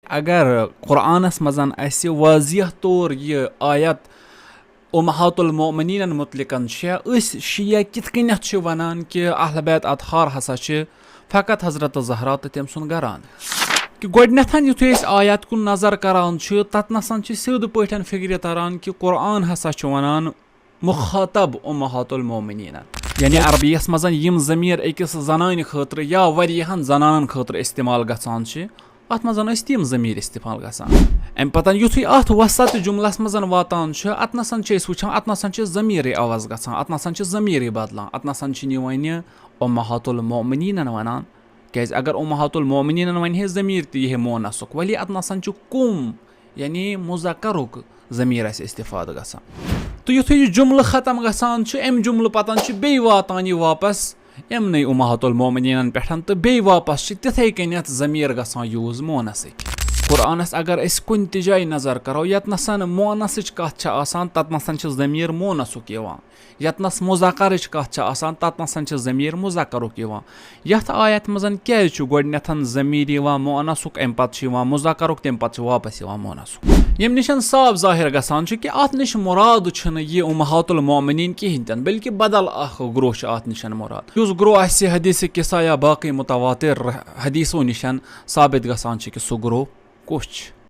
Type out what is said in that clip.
اگر قرآنس منٛز اسہِ واضح طور یہِ آیت اُمہات المؤمنیٖنن مُتعلِقن چھےٚ أسۍ شِیا کِتھ کٔنٮ۪تھ چھِ وَنان کہِ اہل بیت اطہار ہسا چھِ فقط حضرت زہرا تہٕ تٔمۍ سُنٛد گران کہِ گۄڈٕنیتھ یِتھُے أسۍ آیت کُن نظر کران چھِ تتنس چھِ سیوٚد پٲٹھۍ فِکرِ تران کہِ قرآن ہسا چھُ وَنان مُخاطب اُمہات المؤمنیٖنن یعنی عربیَس منٛز یِم ضمیٖر أکِس زنانہِ خٲطرٕ یا واریاہن زنانن خٲطرٕ استعمال گژھان چھِ اتھ منٛز ٲسۍ تِم ضمیٖر استعمال گژھان امہِ پتہٕ یِتھُے اتھ وسط جُملس منٛز واتان چھُ اتنس چھِ أسۍ وٕچھان اتنس چھِ ضمیٖرٕے عوض گژھان اتنس چھِ ضمیٖرٕے بدلان اتنس چھِ یہِ وۄنۍ اُمہات المؤمنیٖنن ونان کیازِ اگر اُمہات المؤمنیٖنن ونہِ ہے ضمیٖر تہِ یہِ ہے مونسُک ولی اتنس چھُ کُم یعنی مُذکرُک ضمیٖر اسہِ استفاد گژھان تہٕ یِتھُے یہِ جُملہٕ ختم گژھان چھُ امہِ جُملہٕ پتہٕ چھُ بیٚیہِ واتان یہِ واپس یِمنٕے اُمہات المؤمنیٖنن پٮ۪ٹھ تہٕ بیٚیہِ واپس چھِ تِتھے کٔنٮ۪تھ ضمیٖر گژھان یوٗز مونسٕکۍ قرآنس اگر أسۍ کُنہِ تہِ جایہِ نظر کرو یتنس مونسٕچ کتھ چھِ آسان تتنس چھِ ضمیٖر مونسُک یِوان یتنس مُذکرٕچ کتھ چھِ آسان تتنس چھِ ضمیٖر مُذکرُک یِوان یتھ آیت منٛز کیازِ چھُ گۄڈٕنیتھ ضمیٖر یِوان مونسُک امہِ پتہٕ چھُ یِوان مُذکرُک تمہِ پتہٕ چھُ واپس یِوان مونسُک ییٚمہِ نِش صاف ظٲہر گژھان چھُ کہِ اتھ نِش مُراد چھُنہٕ یہِ اُمہات المؤمنیٖن کہیٖنۍ تہِ نہٕ بلکہِ بدل اکھ گروہ چھُ اتھ نِش مُراد یُس گروہ اسہِ حدیث قصہ یا باقٕے متواتر حدیثو نِش ثابت گژھان چھُ کہِ سُہ گروہ کُس چھُ